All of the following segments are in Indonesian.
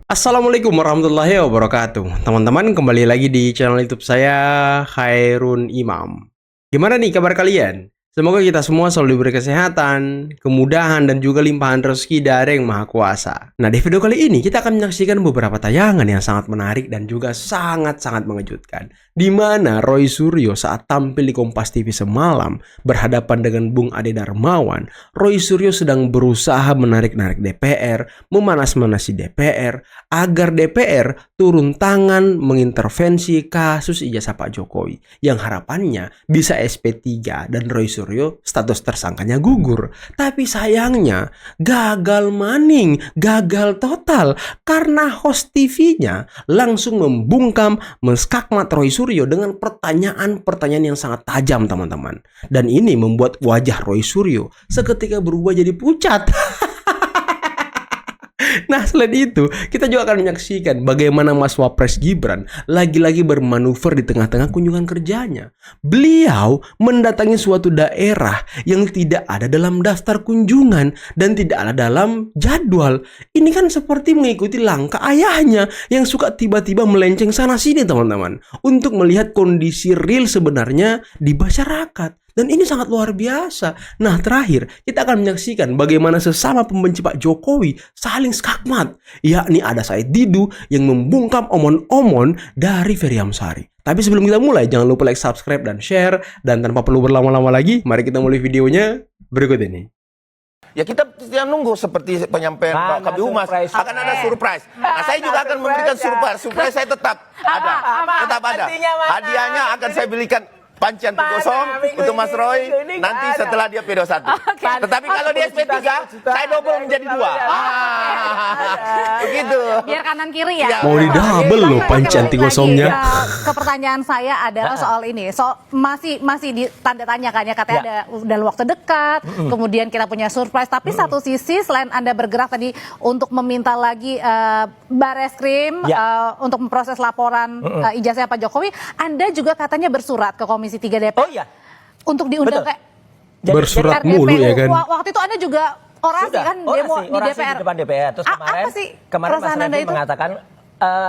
Assalamualaikum warahmatullahi wabarakatuh. Teman-teman, kembali lagi di channel YouTube saya, Khairun Imam. Gimana nih kabar kalian? Semoga kita semua selalu diberi kesehatan, kemudahan, dan juga limpahan rezeki dari Yang Maha Kuasa. Nah, di video kali ini kita akan menyaksikan beberapa tayangan yang sangat menarik dan juga sangat-sangat mengejutkan. Di mana Roy Suryo saat tampil di Kompas TV semalam berhadapan dengan Bung Ade Darmawan, Roy Suryo sedang berusaha menarik-narik DPR, memanas-manasi DPR, agar DPR turun tangan mengintervensi kasus ijazah Pak Jokowi yang harapannya bisa SP3 dan Roy Suryo status tersangkanya gugur. Tapi sayangnya gagal maning, gagal total karena host TV-nya langsung membungkam, menskakmat Roy Suryo dengan pertanyaan-pertanyaan yang sangat tajam, teman-teman. Dan ini membuat wajah Roy Suryo seketika berubah jadi pucat. Nah, selain itu, kita juga akan menyaksikan bagaimana Mas Wapres Gibran lagi-lagi bermanuver di tengah-tengah kunjungan kerjanya. Beliau mendatangi suatu daerah yang tidak ada dalam daftar kunjungan dan tidak ada dalam jadwal. Ini kan seperti mengikuti langkah ayahnya yang suka tiba-tiba melenceng sana-sini, teman-teman, untuk melihat kondisi real sebenarnya di masyarakat. Dan ini sangat luar biasa. Nah, terakhir kita akan menyaksikan bagaimana sesama pembenci Pak Jokowi saling skakmat. Yakni ada Said Didu yang membungkam omon-omon dari Ferry Amsari. Tapi sebelum kita mulai, jangan lupa like, subscribe, dan share. Dan tanpa perlu berlama-lama lagi, mari kita mulai videonya berikut ini. Ya kita nunggu seperti penyampaian Pak Kabid Humas akan ada surprise. Nah, saya juga akan memberikan surprise. Surprise saya tetap ada. Tetap ada. Hadiahnya akan saya belikan panci anti gosong untuk Mas Roy nanti setelah dia P21. Tetapi kalau dia SP3, saya double menjadi 2. Begitu. Biar kanan kiri ya. Mau di double loh panci anti gosongnya. Ke pertanyaan saya adalah soal ini. Masih di tanda tanya kan ya, katanya ada dalam waktu dekat. Kemudian kita punya surprise. Tapi satu sisi selain Anda bergerak tadi untuk meminta lagi Bareskrim untuk memproses laporan ijazah Pak Jokowi, Anda juga katanya bersurat ke Komisi 3 DPR. Oh iya. Untuk diundang kayak bersurat DPR, mulu ya kan. Waktu itu Anda juga orasi kan demo di DPR. Di depan DPR. Terus Apa sih kemarin Mas perasaan Anda Refli itu? mengatakan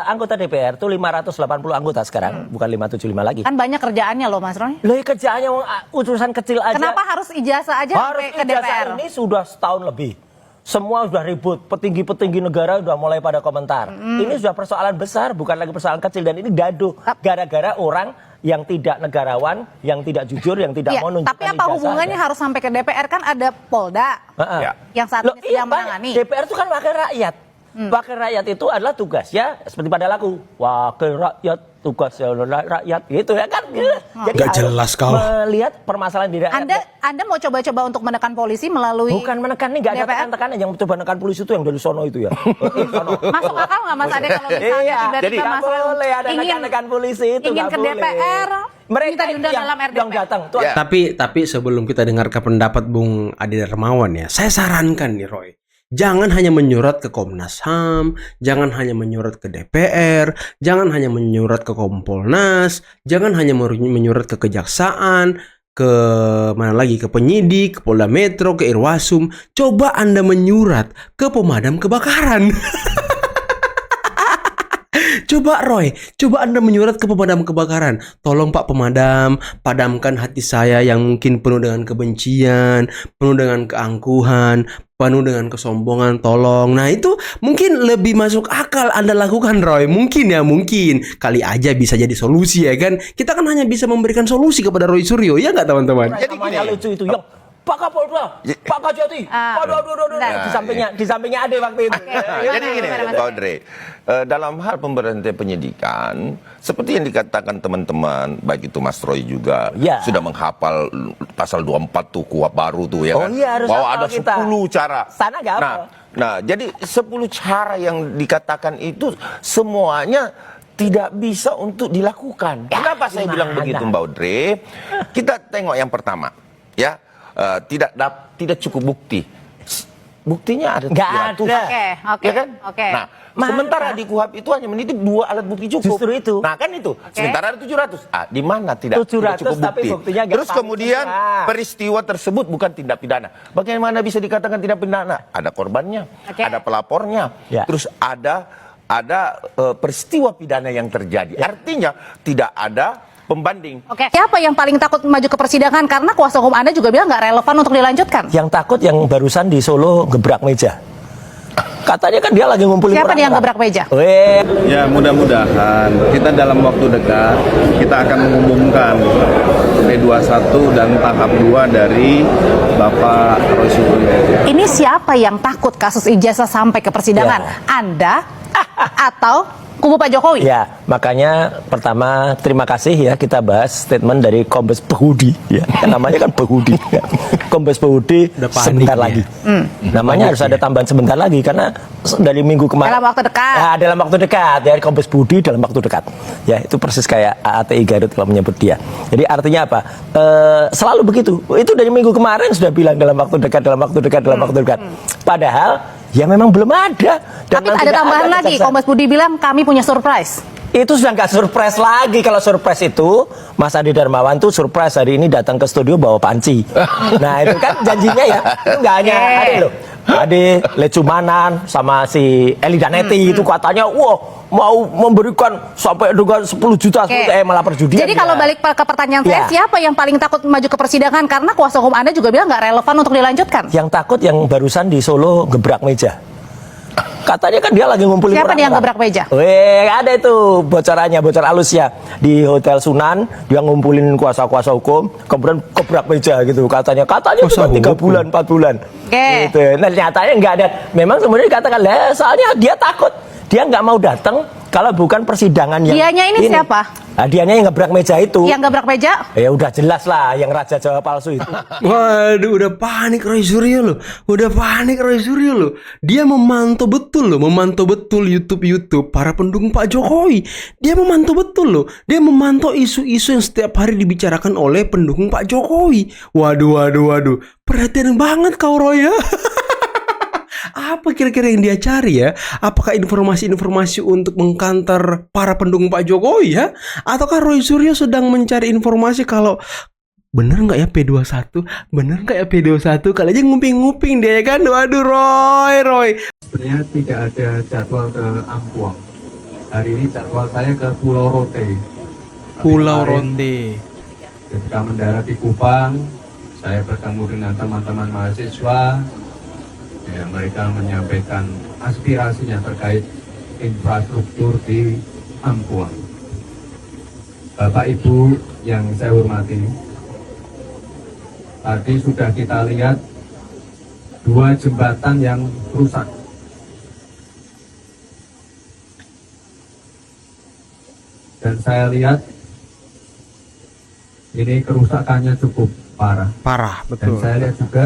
anggota DPR itu 580 anggota sekarang, bukan 575 lagi. Kan banyak kerjaannya loh Mas Roy. Loh, kerjaannya urusan kecil aja. Kenapa harus ijazah aja harus sampai ke ijazah DPR? ini sudah setahun lebih. Semua sudah ribut, petinggi-petinggi negara sudah mulai pada komentar. Ini sudah persoalan besar, bukan lagi persoalan kecil. Dan ini gaduh, gara-gara orang yang tidak negarawan, yang tidak jujur, yang tidak mau nunjukkan tapi apa hubungannya harus sampai ke DPR? Kan ada Polda yang saat ini sedang menangani. DPR itu kan wakil rakyat. Wakil rakyat itu adalah tugasnya seperti pada lagu wakil rakyat, tugasnya rakyat, gitu ya kan. Jadi Gak jelas kau melihat permasalahan di daerah. Anda mau coba-coba untuk menekan polisi melalui Bukan menekan nih, gak ada DPR? tekan-tekanan. Yang coba menekan polisi itu yang dari sono itu ya. Masuk akal nggak Mas Ade kalau misalnya Jadi tiba-tiba nggak masalah boleh ada ingin tekan polisi itu, ingin nggak ke boleh. DPR, Mereka minta diundang yang dalam RDP. datang tuh. Ya. Tapi sebelum kita dengarkan pendapat Bung Ade Darmawan ya, saya sarankan nih Roy, jangan hanya menyurat ke Komnas HAM, jangan hanya menyurat ke DPR, jangan hanya menyurat ke Kompolnas, jangan hanya menyurat ke Kejaksaan, ke mana lagi, ke penyidik, ke Polda Metro, ke Irwasum. Coba Anda menyurat ke pemadam kebakaran. Coba Roy, coba Anda menyurat ke pemadam kebakaran. Tolong Pak Pemadam, padamkan hati saya yang mungkin penuh dengan kebencian, penuh dengan keangkuhan, penuh dengan kesombongan, tolong. Nah itu mungkin lebih masuk akal Anda lakukan Roy. Mungkin ya, mungkin. Kali aja bisa jadi solusi ya kan. Kita kan hanya bisa memberikan solusi kepada Roy Suryo, ya nggak teman-teman? Jadi gini. Lucu itu yang Pak Kapolda, Pak Kajati, aduh, di sampingnya ada waktu itu. Jadi gini, Pak Audrey, dalam hal pemberhentian penyidikan, seperti yang dikatakan teman-teman, baik itu Mas Roy juga, sudah menghafal pasal 24 tuh kuap baru tuh ya kan, bahwa ada 10 cara. Sana nggak apa. Nah, jadi 10 cara yang dikatakan itu semuanya tidak bisa untuk dilakukan. Kenapa saya bilang begitu, Mbak Audrey? Kita tengok yang pertama, ya. Tidak cukup bukti. Buktinya ada 300. Oke. Ya kan? Nah, sementara di KUHP itu hanya menitip 2 alat bukti cukup. Justru itu. Nah, kan itu. Sementara ada 700. Di mana tidak cukup tapi bukti? buktinya Terus kemudian peristiwa tersebut bukan tindak pidana. Bagaimana bisa dikatakan tindak pidana? Ada korbannya, ada pelapornya, terus ada ada peristiwa pidana yang terjadi. Artinya tidak ada pembanding. Oke, siapa yang paling takut maju ke persidangan? Karena kuasa hukum Anda juga bilang nggak relevan untuk dilanjutkan. Yang takut yang barusan di Solo gebrak meja. Katanya kan dia lagi ngumpulin Siapa dia yang gebrak meja? Ya mudah-mudahan kita dalam waktu dekat kita akan mengumumkan P21 dan tahap 2 dari Bapak Roy Suryo. Ini siapa yang takut kasus ijazah sampai ke persidangan? Ya. Anda atau kubu Pak Jokowi? Ya, makanya pertama terima kasih ya kita bahas statement dari Kombes Pehudi ya. Namanya kan Pehudi. Ya. Kombes Pehudi sebentar lagi. Namanya harus ada tambahan sebentar lagi karena dari minggu kemarin. Dalam waktu dekat. Ya, dalam waktu dekat ya Kombes Pehudi dalam waktu dekat. Ya, itu persis kayak AATI Garut kalau menyebut dia. Jadi artinya apa? Selalu begitu. Itu dari minggu kemarin sudah bilang dalam waktu dekat, dalam waktu dekat, dalam waktu dekat. Padahal ya memang belum ada. Dan tapi ada tambahan lagi, Kombes Budi bilang kami punya surprise. Itu sudah nggak surprise lagi. Kalau surprise itu Mas Adi Darmawan tuh surprise hari ini datang ke studio bawa panci. Nah itu kan janjinya ya. Itu nggak hanya Adi loh. Adi Lecumanan sama si Eli Daneti itu katanya wah mau memberikan sampai dengan 10 juta malah perjudian. Jadi kalau balik ke pertanyaan saya, siapa yang paling takut maju ke persidangan? Karena kuasa hukum Anda juga bilang nggak relevan untuk dilanjutkan. Yang takut yang barusan di Solo gebrak meja. Katanya kan dia lagi ngumpulin siapa dia yang gebrak meja? Ada itu bocorannya, bocor halus ya. Di Hotel Sunan dia ngumpulin kuasa-kuasa hukum, kemudian gebrak meja gitu katanya cuma 3 bulan 4 bulan. Gitu. Nah nyatanya nggak ada. Memang kemudian dikatakan lah soalnya dia takut, dia nggak mau datang kalau bukan persidangan yang dianya ini siapa? Nah, dianya yang gebrak meja itu. Yang gebrak meja? Ya udah jelas lah yang Raja Jawa palsu itu. Waduh, udah panik Roy Suryo loh. Udah panik Roy Suryo loh. Dia memantau betul loh, memantau betul YouTube para pendukung Pak Jokowi. Dia memantau betul loh. Dia memantau isu-isu yang setiap hari dibicarakan oleh pendukung Pak Jokowi. Waduh. Perhatian banget kau Roy ya. Apa kira-kira yang dia cari ya? Apakah informasi-informasi untuk mengkanter para pendukung Pak Jokowi ya? Ataukah Roy Suryo sedang mencari informasi kalau bener nggak ya P21? Bener nggak ya P21? Kali aja nguping-nguping dia ya kan? Waduh Roy. Sebenarnya tidak ada jadwal ke Ampuang. Hari ini jadwal saya ke Pulau Rote. Pulau Rote. Ketika mendarat di Kupang, saya bertemu dengan teman-teman mahasiswa. Ya, mereka menyampaikan aspirasinya terkait infrastruktur di Ampuang. Bapak Ibu yang saya hormati, tadi sudah kita lihat 2 jembatan yang rusak. Dan saya lihat ini kerusakannya cukup parah. Parah, betul. Dan saya lihat juga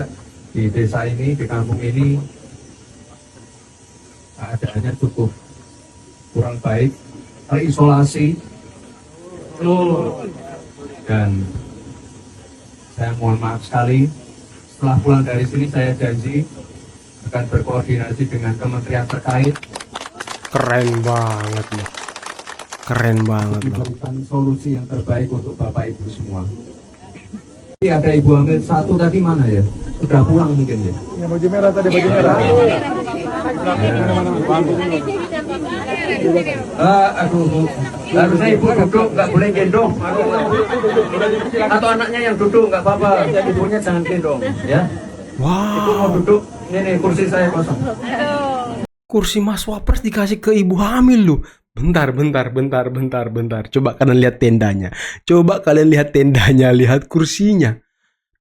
di desa ini, di kampung ini, keadaannya cukup kurang baik, terisolasi, dan saya mohon maaf sekali, setelah pulang dari sini saya janji akan berkoordinasi dengan kementerian terkait. Keren banget loh. Keren banget loh. Diberikan solusi yang terbaik untuk Bapak Ibu semua. Ini ada ibu hamil 1 tadi mana ya? Sudah pulang mungkin ya? Yang baju merah tadi, baju merah. Aduh, harusnya ibu duduk, nggak boleh gendong. Atau anaknya yang duduk, nggak apa-apa. Ibunya jangan gendong, ya. Ibu mau duduk, ini kursi saya kosong. Kursi Mas Wapres dikasih ke ibu hamil loh. Bentar. Coba kalian lihat tendanya. Lihat kursinya.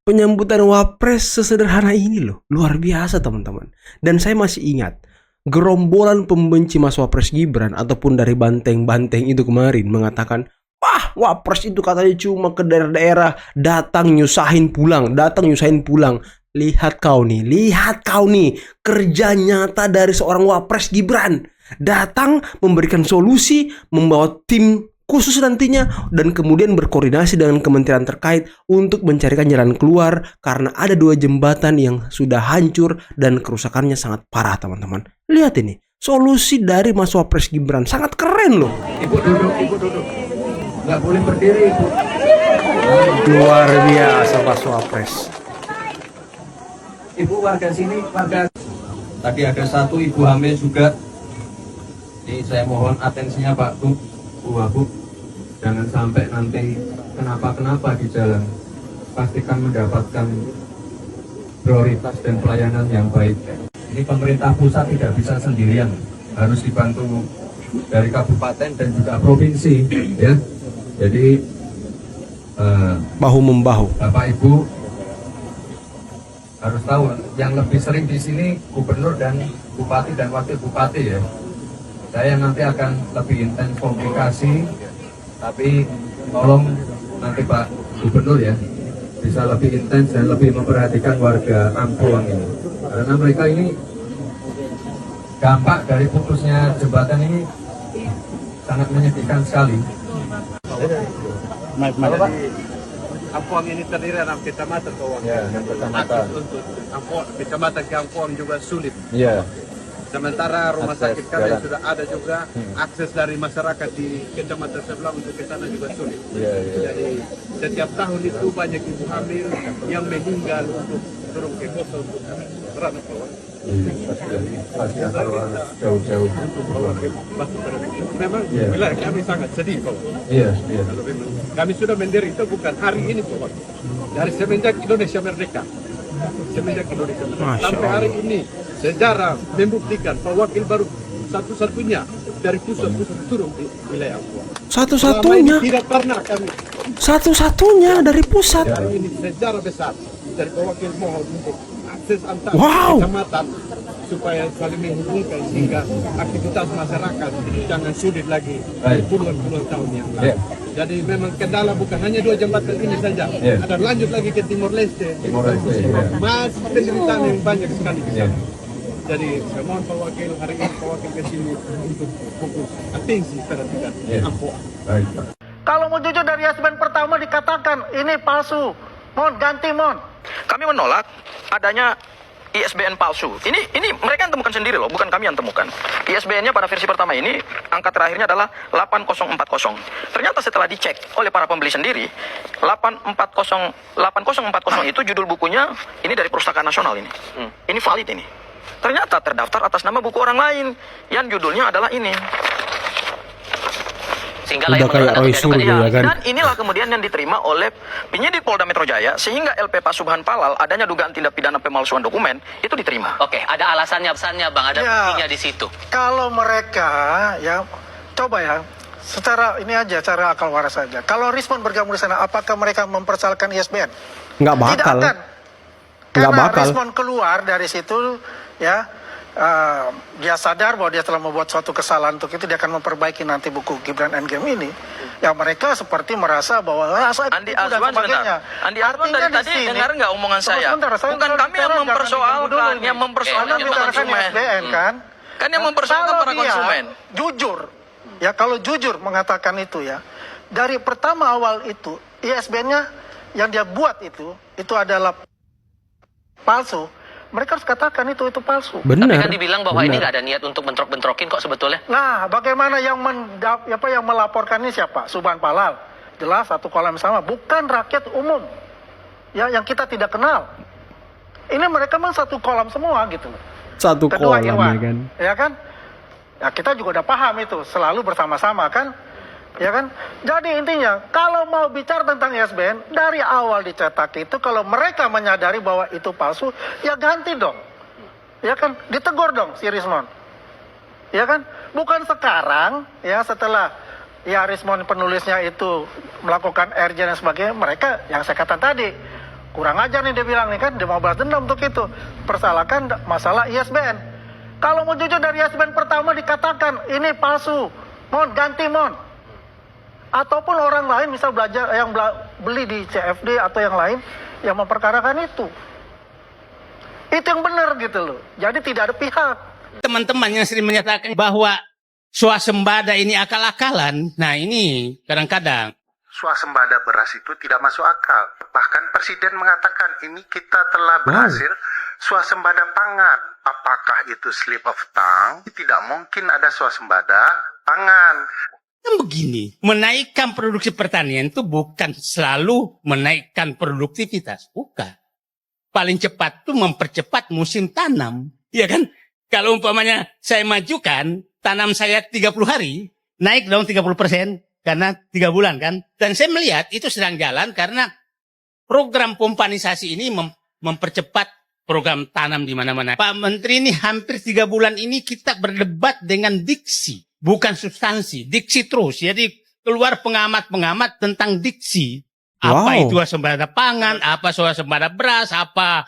Penyambutan Wapres sesederhana ini loh. Luar biasa teman-teman. Dan saya masih ingat gerombolan pembenci Mas Wapres Gibran ataupun dari banteng-banteng itu kemarin mengatakan, wah Wapres itu katanya cuma ke daerah-daerah datang nyusahin pulang. Lihat kau nih, kerja nyata dari seorang Wapres Gibran. Datang memberikan solusi, membawa tim khusus nantinya, dan kemudian berkoordinasi dengan kementerian terkait untuk mencarikan jalan keluar karena ada 2 jembatan yang sudah hancur dan kerusakannya sangat parah teman-teman. Lihat ini, solusi dari Mas Wapres Gibran sangat keren loh. Ibu duduk. Nggak boleh berdiri, Ibu. Luar biasa Mas Wapres. Ibu warga sini, tadi ada 1 ibu hamil juga Jadi saya mohon atensinya Pak Bu, Bu Wagub, jangan sampai nanti kenapa-kenapa di jalan. Pastikan mendapatkan prioritas dan pelayanan yang baik. Ini pemerintah pusat tidak bisa sendirian, harus dibantu dari kabupaten dan juga provinsi, ya. Jadi Bahu membahu. Bapak Ibu harus tahu yang lebih sering di sini gubernur dan bupati dan wakil bupati ya. Saya nanti akan lebih intens komunikasi, tapi tolong nanti Pak Gubernur ya bisa lebih intens dan lebih memperhatikan warga Ampuang ini, karena mereka ini dampak dari putusnya jembatan ini sangat menyedihkan sekali. Ampuang ini terdiri dari 6 kecamatan kawan. Ya, 6 kecamatan. Untuk Ampuang, kecamatan ke Ampuang juga sulit. Iya. Sementara rumah Akses sakit kalian jalan. sudah ada juga, akses dari masyarakat di kecamatan sebelah untuk ke sana juga sulit. Iya, iya. Jadi setiap tahun itu banyak ibu hamil yang meninggal untuk turun ke kota untuk beranak kawan. Pasti kalau harus jauh-jauh. Memang Iya. wilayah kami sangat sedih kawan. Iya, iya. Kalau memang kami sudah menderita bukan hari ini kawan. Dari semenjak Indonesia merdeka. Semenjak Indonesia merdeka. Masya Sampai hari ini sejarah membuktikan bahwa wakil baru satu-satunya dari pusat-pusat turun di wilayah Ampuang. Satu-satunya, Selama ini tidak pernah kami. satu-satunya dari pusat. Hari ini sejarah besar dari wakil mohon untuk akses antar Wow. kecamatan supaya saling menghubungkan sehingga aktivitas masyarakat jangan sulit lagi Baik. puluhan tahun yang lalu. Iya. Jadi memang kendala bukan hanya 2 jembatan ini saja, Iya. ada lanjut lagi ke Timor Leste, Timor Leste, iya. masih penderitaan yang banyak sekali di Iya. sana. Jadi saya mohon Pak Wakil hari ini Pak Wakil ke sini untuk fokus atensi perhatikan Iya. Ampuang. Baik. Kalau mau jujur dari Yasben pertama dikatakan ini palsu, mohon ganti mohon. Kami menolak adanya ISBN palsu. Ini mereka yang temukan sendiri loh, bukan kami yang temukan. ISBN-nya pada versi pertama ini, angka terakhirnya adalah 8040. Ternyata setelah dicek oleh para pembeli sendiri, 8040 itu judul bukunya, ini dari Perpustakaan Nasional ini. Ini valid ini. Ternyata terdaftar atas nama buku orang lain, yang judulnya adalah ini. Sehingga Udah kayak Roy Suryo ya kan? Dan inilah kemudian yang diterima oleh penyidik Polda Metro Jaya, sehingga LP Pak Subhan Palal adanya dugaan tindak pidana pemalsuan dokumen itu diterima. Oke, ada alasannya besarnya Bang, ada Ya. buktinya di situ. Kalau mereka ya coba ya secara ini aja cara akal waras saja. Kalau Rismon bergabung di sana, apakah mereka mempersoalkan ISBN? Nggak bakal. Tidak akan. Nggak Karena bakal. Rismon keluar dari situ ya. Dia sadar bahwa dia telah membuat suatu kesalahan untuk itu, dia akan memperbaiki nanti buku Gibran Endgame ini. Ya mereka seperti merasa bahwa saya Andi ketipu dan Azwan sebagainya. sebentar. Andi Azwan Artinya dari di tadi sini- dengar nggak omongan Tunggu saya? sebentar, saya Bukan belum kami yang bicara, jangan mempersoalkan, diganggu dulu yang ini. mempersoalkan Anda para bicarakan konsumen. ISBN kan? Kan yang mempersoalkan Kalau para dia konsumen. Jujur, ya kalau jujur mengatakan itu ya, dari pertama awal itu ISBN-nya yang dia buat itu adalah palsu. Mereka harus katakan itu palsu. Benar. Tapi kan dibilang bahwa ini benar. nggak ada niat untuk bentrok-bentrokin kok sebetulnya. Nah, bagaimana yang melaporkan ini siapa? Subhan Palal. Jelas satu kolam sama, bukan rakyat umum. Ya, yang kita tidak kenal. Ini mereka memang satu kolam semua gitu. Satu Kedua kolam Irwan, ya kan. ya kan? Ya kita juga udah paham itu, selalu bersama-sama kan? Ya kan? Jadi intinya, kalau mau bicara tentang ISBN, dari awal dicetak itu, kalau mereka menyadari bahwa itu palsu, ya ganti dong. Ya kan? Ditegur dong si Rismon. Ya kan? Bukan sekarang, ya setelah ya Rismon penulisnya itu melakukan RJ dan sebagainya, mereka yang saya katakan tadi, kurang ajar nih dia bilang nih kan, dia mau balas dendam untuk itu. Persalahkan masalah ISBN. Kalau mau jujur dari ISBN pertama dikatakan, ini palsu. Mohon ganti, mohon. Ataupun orang lain misal belajar yang beli di CFD atau yang lain yang memperkarakan itu yang benar gitu loh. Jadi tidak ada pihak. Teman-teman yang sering menyatakan bahwa swasembada ini akal-akalan, nah ini kadang-kadang swasembada beras itu tidak masuk akal. Bahkan Presiden mengatakan ini kita telah berhasil swasembada pangan. Apakah itu slip of tongue? Tidak mungkin ada swasembada pangan. kan begini, menaikkan produksi pertanian itu bukan selalu menaikkan produktivitas, bukan. Paling cepat itu mempercepat musim tanam, ya kan? Kalau umpamanya saya majukan, tanam saya 30 hari, naik dong 30% karena 3 bulan kan. Dan saya melihat itu sedang jalan karena program pompanisasi ini mempercepat program tanam di mana-mana. Pak Menteri ini hampir 3 bulan ini kita berdebat dengan diksi, bukan substansi. Diksi terus. Jadi keluar pengamat-pengamat tentang diksi. Apa itu swasembada pangan, apa swasembada beras, apa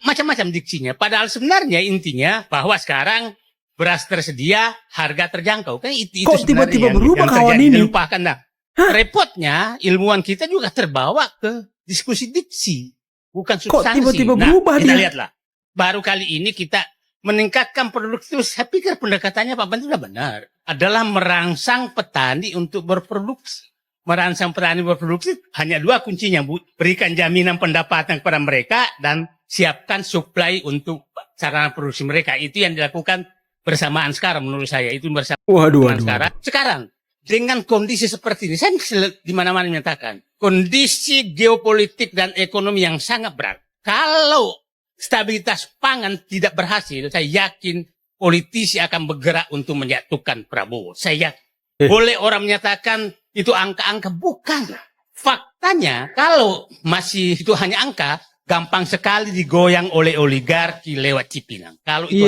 macam-macam diksinya. Padahal sebenarnya intinya bahwa sekarang beras tersedia, harga terjangkau. Kan itu kok tiba-tiba berubah kawan ini? Dilupakan. Nah, repotnya ilmuwan kita juga terbawa ke diskusi diksi, bukan substansi. Kok tiba-tiba berubah kita dia? Lihatlah. Baru kali ini kita meningkatkan produktivitas. Saya pikir pendekatannya Pak Menteri sudah benar. Adalah merangsang petani untuk berproduksi. Merangsang petani berproduksi hanya 2 kuncinya, Bu. Berikan jaminan pendapatan kepada mereka dan siapkan suplai untuk sarana produksi mereka. Itu yang dilakukan bersamaan sekarang menurut saya. Itu bersamaan sekarang. Dengan kondisi seperti ini, saya di mana-mana menyatakan kondisi geopolitik dan ekonomi yang sangat berat. Kalau stabilitas pangan tidak berhasil, saya yakin politisi akan bergerak untuk menyatukan Prabowo. Saya yakin. Boleh orang menyatakan itu angka-angka, bukan. Faktanya kalau masih itu hanya angka, gampang sekali digoyang oleh oligarki lewat Cipinang. Kalau itu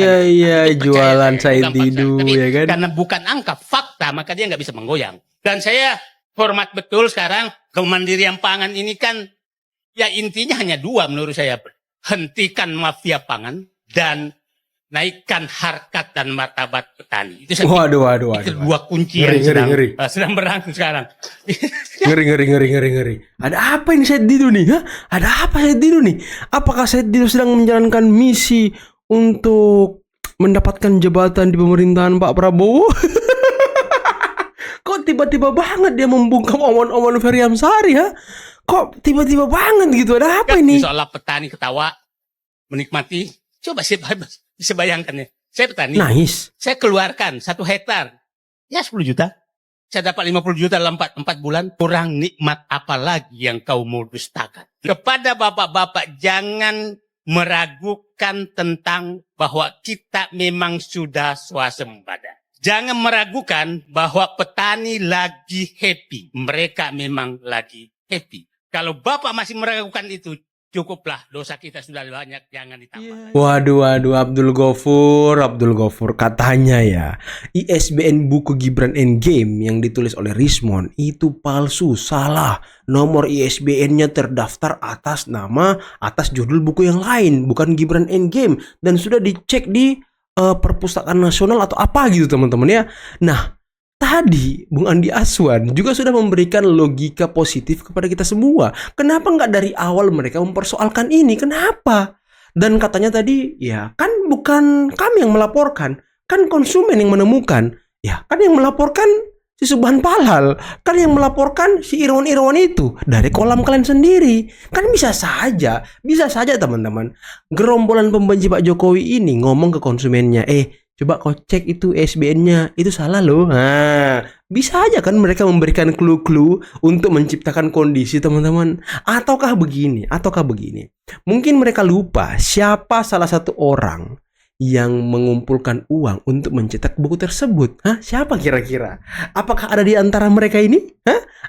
jualan Said Didu ya kan. Karena bukan angka, fakta, maka dia nggak bisa menggoyang. Dan saya hormat betul sekarang kemandirian pangan ini kan ya intinya hanya 2 menurut saya. Hentikan mafia pangan dan naikkan harkat dan martabat petani. Itu saya itu 2 kunci yang sedang berlangsung sekarang. Ngeri. Ada apa ini Said Didu nih? Ada apa Said Didu nih? Apakah Said Didu sedang menjalankan misi untuk mendapatkan jabatan di pemerintahan Pak Prabowo? Kok tiba-tiba banget dia membungkam omongan Ferry Amsari ya? Kok tiba-tiba banget gitu? Ada apa ini? Seolah petani ketawa menikmati. Coba bisa bayangkan ya. Saya petani. Nice. Saya keluarkan 1 hektar. Ya 10 juta. Saya dapat 50 juta dalam 4 bulan. Kurang nikmat apa lagi yang kau mau dustakan? Kepada bapak-bapak, jangan meragukan tentang bahwa kita memang sudah swasembada. Jangan meragukan bahwa petani lagi happy. Mereka memang lagi happy. Kalau bapak masih meragukan itu, cukuplah, dosa kita sudah banyak, jangan ditambah. Waduh, Abdul Ghafur katanya ya, ISBN buku Gibran Endgame yang ditulis oleh Rismond itu palsu, salah. Nomor ISBN-nya terdaftar atas judul buku yang lain, bukan Gibran Endgame, dan sudah dicek di Perpustakaan Nasional atau apa gitu teman-teman ya. Nah, tadi Bung Andi Aswan juga sudah memberikan logika positif kepada kita semua. Kenapa nggak dari awal mereka mempersoalkan ini? Kenapa? Dan katanya tadi, ya kan bukan kami yang melaporkan, kan konsumen yang menemukan. Ya kan yang melaporkan si Subhan Palal, kan yang melaporkan si Irwan itu dari kolam kalian sendiri. Kan bisa saja teman-teman. Gerombolan pembenci Pak Jokowi ini ngomong ke konsumennya, coba kau cek itu ISBN-nya, itu salah loh. Nah, bisa aja kan mereka memberikan clue-clue untuk menciptakan kondisi teman-teman. Ataukah begini. Mungkin mereka lupa siapa salah satu orang yang mengumpulkan uang untuk mencetak buku tersebut. Siapa kira-kira? Apakah ada di antara mereka ini?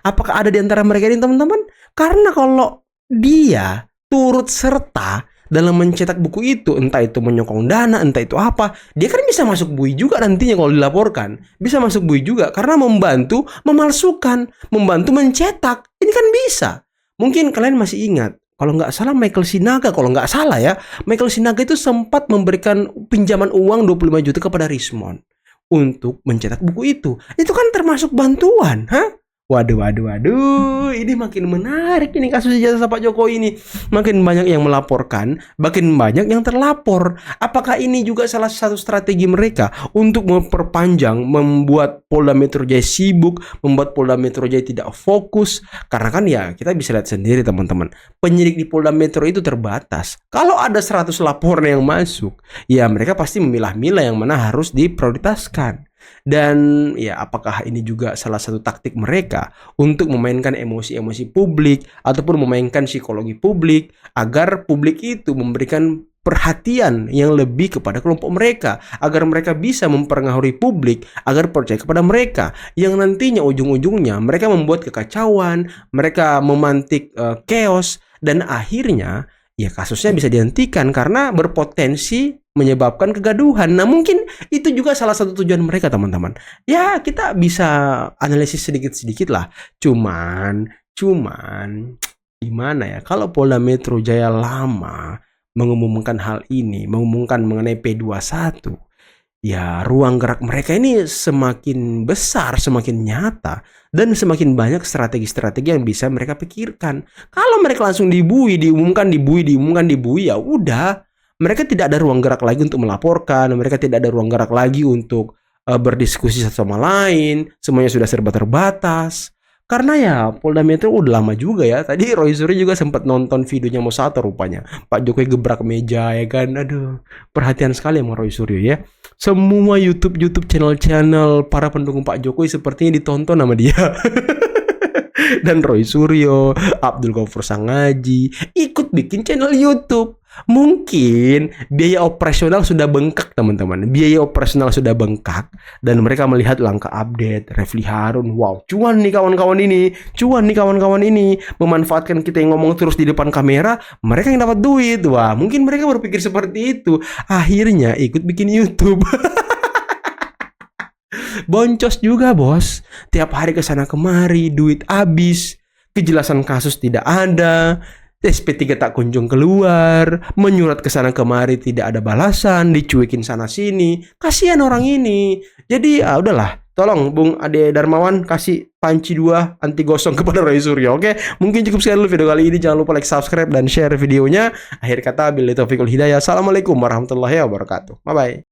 Apakah ada di antara mereka ini teman-teman? Karena kalau dia turut serta dalam mencetak buku itu, entah itu menyokong dana, entah itu apa, dia kan bisa masuk bui juga nantinya kalau dilaporkan. Bisa masuk bui juga karena membantu memalsukan, membantu mencetak. Ini kan bisa. Mungkin kalian masih ingat, kalau nggak salah Michael Sinaga, Michael Sinaga itu sempat memberikan pinjaman uang 25 juta kepada Rismond untuk mencetak buku itu. Itu kan termasuk bantuan, Waduh, ini makin menarik ini kasus ijazah Pak Jokowi ini. Makin banyak yang melaporkan, makin banyak yang terlapor. Apakah ini juga salah satu strategi mereka untuk memperpanjang, membuat Polda Metro Jaya sibuk, membuat Polda Metro Jaya tidak fokus? Karena kan ya kita bisa lihat sendiri teman-teman, penyidik di Polda Metro itu terbatas. Kalau ada 100 laporan yang masuk, ya mereka pasti memilah-milah yang mana harus diprioritaskan. Dan ya apakah ini juga salah satu taktik mereka untuk memainkan emosi-emosi publik ataupun memainkan psikologi publik agar publik itu memberikan perhatian yang lebih kepada kelompok mereka, agar mereka bisa mempengaruhi publik, agar percaya kepada mereka, yang nantinya ujung-ujungnya mereka membuat kekacauan, mereka memantik chaos, dan akhirnya ya kasusnya bisa dihentikan karena berpotensi menyebabkan kegaduhan. Nah, mungkin itu juga salah satu tujuan mereka, teman-teman. Ya, kita bisa analisis sedikit-sedikit lah. Cuman gimana ya, kalau Polda Metro Jaya lama mengumumkan hal ini, mengumumkan mengenai P21, ya ruang gerak mereka ini semakin besar, semakin nyata, dan semakin banyak strategi-strategi yang bisa mereka pikirkan. Kalau mereka langsung diumumkan, ya udah, mereka tidak ada ruang gerak lagi untuk melaporkan, mereka tidak ada ruang gerak lagi untuk berdiskusi satu sama lain, semuanya sudah serba terbatas. Karena ya Polda Metro udah lama juga ya. Tadi Roy Suryo juga sempat nonton videonya Mosato rupanya. Pak Jokowi gebrak meja ya kan. Aduh, perhatian sekali sama Roy Suryo ya. Semua YouTube channel para pendukung Pak Jokowi sepertinya ditonton sama dia. Dan Roy Suryo, Abdul Ghaffur Sangaji ikut bikin channel YouTube. Mungkin biaya operasional sudah bengkak, teman-teman. Biaya operasional sudah bengkak dan mereka melihat langkah update Refli Harun. Wow, cuan nih kawan-kawan ini. Memanfaatkan kita yang ngomong terus di depan kamera, mereka yang dapat duit. Wah, mungkin mereka berpikir seperti itu. Akhirnya ikut bikin YouTube. Boncos juga, bos. Tiap hari kesana kemari, duit habis, kejelasan kasus tidak ada, SP3 tak kunjung keluar, menyurat kesana kemari tidak ada balasan, dicuekin sana sini. Kasihan orang ini. Jadi udahlah, tolong Bung Ade Darmawan kasih panci 2 anti gosong kepada Roy Suryo. Oke, mungkin cukup sekian dulu video kali ini. Jangan lupa like, subscribe, dan share videonya. Akhir kata, billahi taufiq wal hidayah. Assalamualaikum warahmatullahi wabarakatuh. Bye bye.